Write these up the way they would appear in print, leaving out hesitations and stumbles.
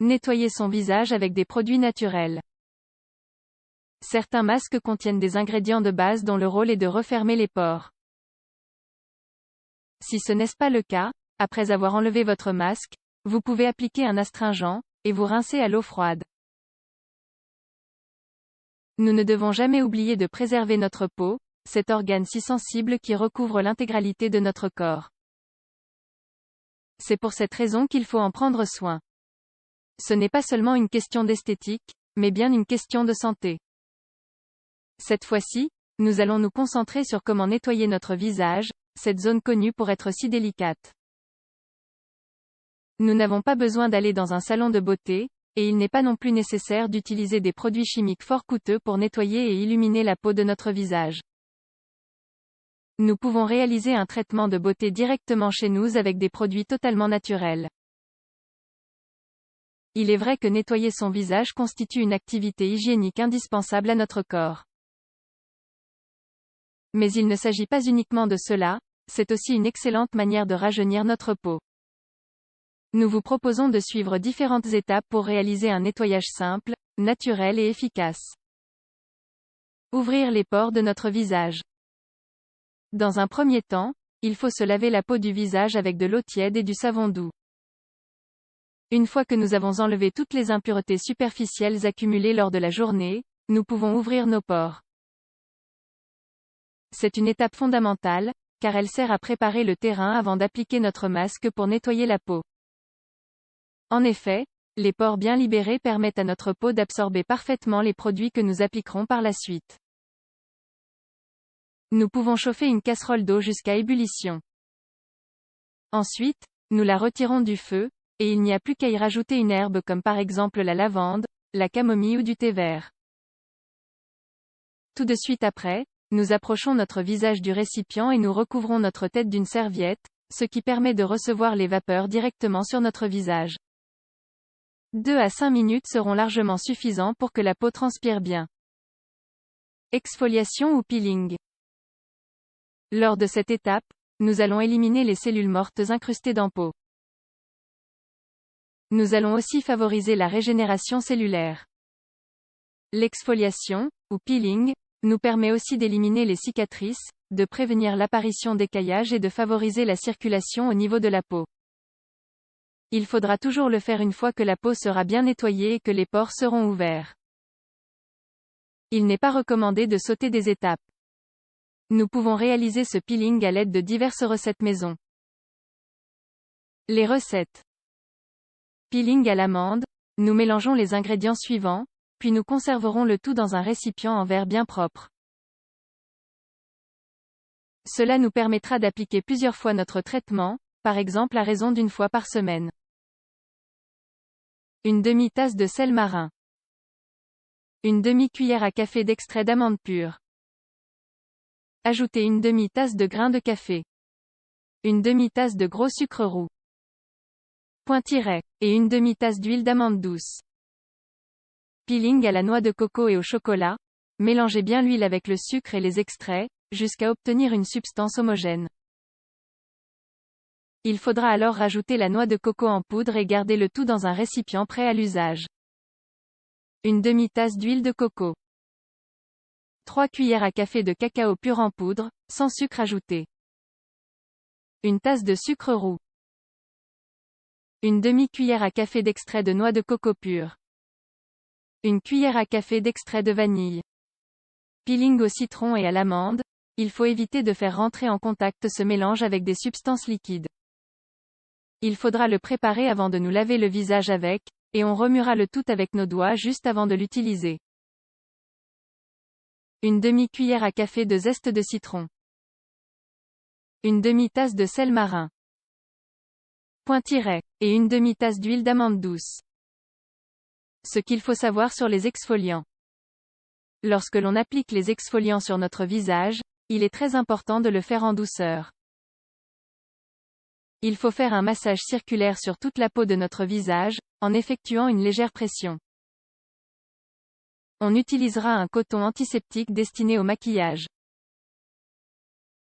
Nettoyer son visage avec des produits naturels. Certains masques contiennent des ingrédients de base dont le rôle est de refermer les pores. Si ce n'est pas le cas, après avoir enlevé votre masque, vous pouvez appliquer un astringent, et vous rincer à l'eau froide. Nous ne devons jamais oublier de préserver notre peau, cet organe si sensible qui recouvre l'intégralité de notre corps. C'est pour cette raison qu'il faut en prendre soin. Ce n'est pas seulement une question d'esthétique, mais bien une question de santé. Cette fois-ci, nous allons nous concentrer sur comment nettoyer notre visage, cette zone connue pour être si délicate. Nous n'avons pas besoin d'aller dans un salon de beauté, et il n'est pas non plus nécessaire d'utiliser des produits chimiques fort coûteux pour nettoyer et illuminer la peau de notre visage. Nous pouvons réaliser un traitement de beauté directement chez nous avec des produits totalement naturels. Il est vrai que nettoyer son visage constitue une activité hygiénique indispensable à notre corps. Mais il ne s'agit pas uniquement de cela, c'est aussi une excellente manière de rajeunir notre peau. Nous vous proposons de suivre différentes étapes pour réaliser un nettoyage simple, naturel et efficace. Ouvrir les pores de notre visage. Dans un premier temps, il faut se laver la peau du visage avec de l'eau tiède et du savon doux. Une fois que nous avons enlevé toutes les impuretés superficielles accumulées lors de la journée, nous pouvons ouvrir nos pores. C'est une étape fondamentale, car elle sert à préparer le terrain avant d'appliquer notre masque pour nettoyer la peau. En effet, les pores bien libérés permettent à notre peau d'absorber parfaitement les produits que nous appliquerons par la suite. Nous pouvons chauffer une casserole d'eau jusqu'à ébullition. Ensuite, nous la retirons du feu, et il n'y a plus qu'à y rajouter une herbe comme par exemple la lavande, la camomille ou du thé vert. Tout de suite après, nous approchons notre visage du récipient et nous recouvrons notre tête d'une serviette, ce qui permet de recevoir les vapeurs directement sur notre visage. 2 à 5 minutes seront largement suffisants pour que la peau transpire bien. Exfoliation ou peeling. Lors de cette étape, nous allons éliminer les cellules mortes incrustées dans peau. Nous allons aussi favoriser la régénération cellulaire. L'exfoliation, ou peeling, nous permet aussi d'éliminer les cicatrices, de prévenir l'apparition d'écaillage et de favoriser la circulation au niveau de la peau. Il faudra toujours le faire une fois que la peau sera bien nettoyée et que les pores seront ouverts. Il n'est pas recommandé de sauter des étapes. Nous pouvons réaliser ce peeling à l'aide de diverses recettes maison. Les recettes. Peeling à l'amande, nous mélangeons les ingrédients suivants, puis nous conserverons le tout dans un récipient en verre bien propre. Cela nous permettra d'appliquer plusieurs fois notre traitement, par exemple à raison d'une fois par semaine. Une demi-tasse de sel marin. Une demi-cuillère à café d'extrait d'amande pure. Ajoutez une demi-tasse de grains de café. Une demi-tasse de gros sucre roux. Et une demi-tasse d'huile d'amande douce. Peeling à la noix de coco et au chocolat. Mélangez bien l'huile avec le sucre et les extraits, jusqu'à obtenir une substance homogène. Il faudra alors rajouter la noix de coco en poudre et garder le tout dans un récipient prêt à l'usage. Une demi-tasse d'huile de coco. 3 cuillères à café de cacao pur en poudre, sans sucre ajouté. Une tasse de sucre roux. Une demi-cuillère à café d'extrait de noix de coco pure. Une cuillère à café d'extrait de vanille. Peeling au citron et à l'amande. Il faut éviter de faire rentrer en contact ce mélange avec des substances liquides. Il faudra le préparer avant de nous laver le visage avec, et on remuera le tout avec nos doigts juste avant de l'utiliser. Une demi-cuillère à café de zeste de citron. Une demi-tasse de sel marin. Et une demi-tasse d'huile d'amande douce. Ce qu'il faut savoir sur les exfoliants. Lorsque l'on applique les exfoliants sur notre visage, il est très important de le faire en douceur. Il faut faire un massage circulaire sur toute la peau de notre visage, en effectuant une légère pression. On utilisera un coton antiseptique destiné au maquillage.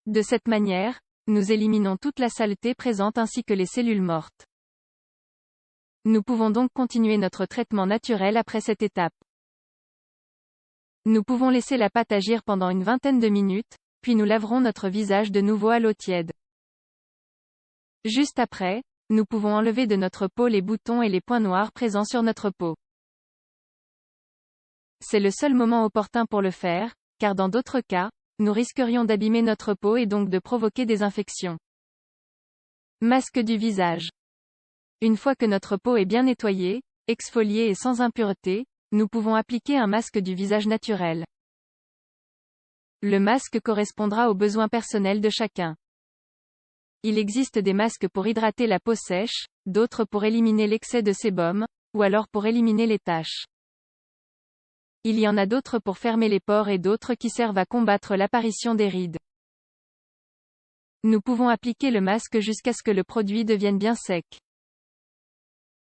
De cette manière, nous éliminons toute la saleté présente ainsi que les cellules mortes. Nous pouvons donc continuer notre traitement naturel après cette étape. Nous pouvons laisser la pâte agir pendant une vingtaine de minutes, puis nous laverons notre visage de nouveau à l'eau tiède. Juste après, nous pouvons enlever de notre peau les boutons et les points noirs présents sur notre peau. C'est le seul moment opportun pour le faire, car dans d'autres cas, nous risquerions d'abîmer notre peau et donc de provoquer des infections. Masque du visage. Une fois que notre peau est bien nettoyée, exfoliée et sans impureté, nous pouvons appliquer un masque du visage naturel. Le masque correspondra aux besoins personnels de chacun. Il existe des masques pour hydrater la peau sèche, d'autres pour éliminer l'excès de sébum, ou alors pour éliminer les taches. Il y en a d'autres pour fermer les pores et d'autres qui servent à combattre l'apparition des rides. Nous pouvons appliquer le masque jusqu'à ce que le produit devienne bien sec.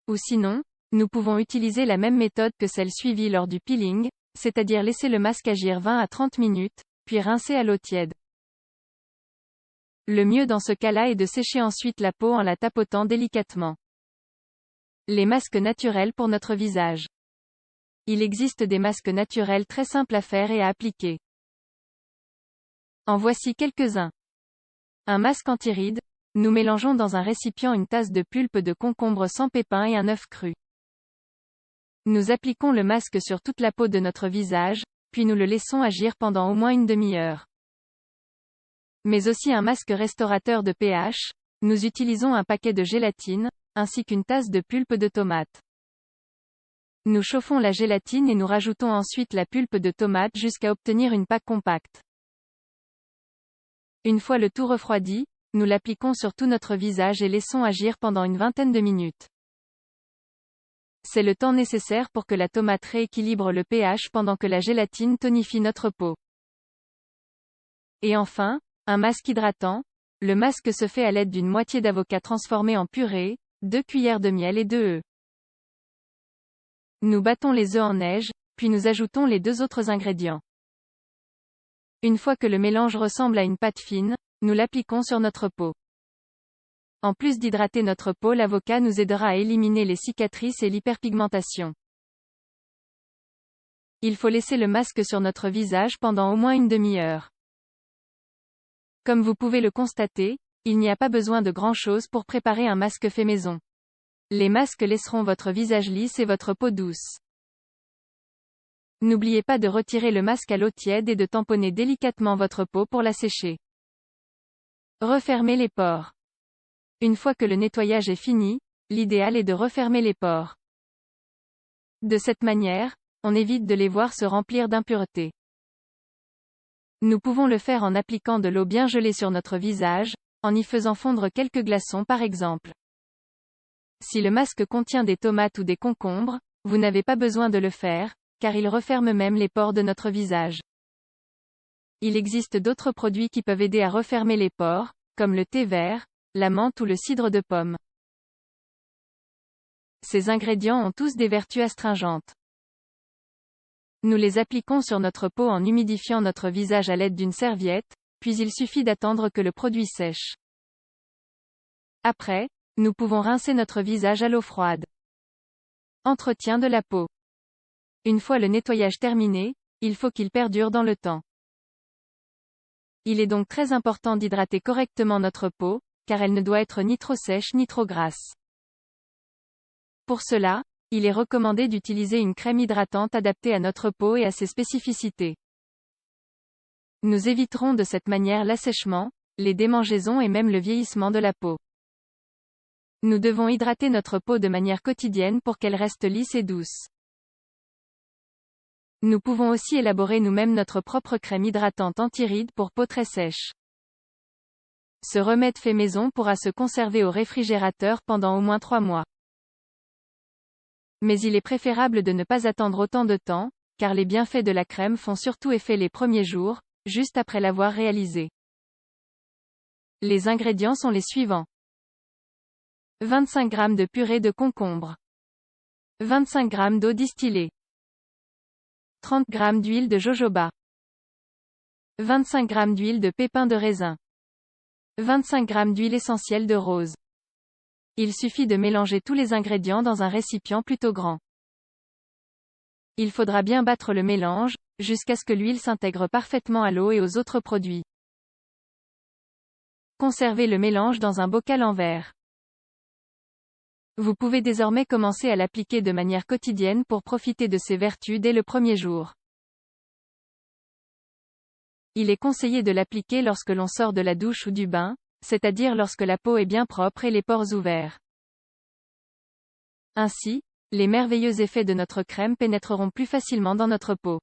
Ou sinon, nous pouvons utiliser la même méthode que celle suivie lors du peeling, c'est-à-dire laisser le masque agir 20 à 30 minutes, puis rincer à l'eau tiède. Le mieux dans ce cas-là est de sécher ensuite la peau en la tapotant délicatement. Les masques naturels pour notre visage. Il existe des masques naturels très simples à faire et à appliquer. En voici quelques-uns. Un masque anti-rides. Nous mélangeons dans un récipient une tasse de pulpe de concombre sans pépins et un œuf cru. Nous appliquons le masque sur toute la peau de notre visage, puis nous le laissons agir pendant au moins une demi-heure. Mais aussi un masque restaurateur de pH. Nous utilisons un paquet de gélatine, ainsi qu'une tasse de pulpe de tomate. Nous chauffons la gélatine et nous rajoutons ensuite la pulpe de tomate jusqu'à obtenir une pâte compacte. Une fois le tout refroidi, nous l'appliquons sur tout notre visage et laissons agir pendant une vingtaine de minutes. C'est le temps nécessaire pour que la tomate rééquilibre le pH pendant que la gélatine tonifie notre peau. Et enfin, un masque hydratant. Le masque se fait à l'aide d'une moitié d'avocat transformé en purée, 2 cuillères de miel et 2 œufs. Nous battons les œufs en neige, puis nous ajoutons les 2 autres ingrédients. Une fois que le mélange ressemble à une pâte fine, nous l'appliquons sur notre peau. En plus d'hydrater notre peau, l'avocat nous aidera à éliminer les cicatrices et l'hyperpigmentation. Il faut laisser le masque sur notre visage pendant au moins une demi-heure. Comme vous pouvez le constater, il n'y a pas besoin de grand-chose pour préparer un masque fait maison. Les masques laisseront votre visage lisse et votre peau douce. N'oubliez pas de retirer le masque à l'eau tiède et de tamponner délicatement votre peau pour la sécher. Refermez les pores. Une fois que le nettoyage est fini, l'idéal est de refermer les pores. De cette manière, on évite de les voir se remplir d'impuretés. Nous pouvons le faire en appliquant de l'eau bien gelée sur notre visage, en y faisant fondre quelques glaçons par exemple. Si le masque contient des tomates ou des concombres, vous n'avez pas besoin de le faire, car il referme même les pores de notre visage. Il existe d'autres produits qui peuvent aider à refermer les pores, comme le thé vert, la menthe ou le cidre de pomme. Ces ingrédients ont tous des vertus astringentes. Nous les appliquons sur notre peau en humidifiant notre visage à l'aide d'une serviette, puis il suffit d'attendre que le produit sèche. Après, nous pouvons rincer notre visage à l'eau froide. Entretien de la peau. Une fois le nettoyage terminé, il faut qu'il perdure dans le temps. Il est donc très important d'hydrater correctement notre peau, car elle ne doit être ni trop sèche ni trop grasse. Pour cela, il est recommandé d'utiliser une crème hydratante adaptée à notre peau et à ses spécificités. Nous éviterons de cette manière l'assèchement, les démangeaisons et même le vieillissement de la peau. Nous devons hydrater notre peau de manière quotidienne pour qu'elle reste lisse et douce. Nous pouvons aussi élaborer nous-mêmes notre propre crème hydratante anti-rides pour peau très sèche. Ce remède fait maison pourra se conserver au réfrigérateur pendant au moins 3 mois. Mais il est préférable de ne pas attendre autant de temps, car les bienfaits de la crème font surtout effet les premiers jours, juste après l'avoir réalisée. Les ingrédients sont les suivants. 25 g de purée de concombre. 25 g d'eau distillée. 30 g d'huile de jojoba. 25 g d'huile de pépins de raisin. 25 g d'huile essentielle de rose. Il suffit de mélanger tous les ingrédients dans un récipient plutôt grand. Il faudra bien battre le mélange, jusqu'à ce que l'huile s'intègre parfaitement à l'eau et aux autres produits. Conservez le mélange dans un bocal en verre. Vous pouvez désormais commencer à l'appliquer de manière quotidienne pour profiter de ses vertus dès le premier jour. Il est conseillé de l'appliquer lorsque l'on sort de la douche ou du bain, c'est-à-dire lorsque la peau est bien propre et les pores ouverts. Ainsi, les merveilleux effets de notre crème pénétreront plus facilement dans notre peau.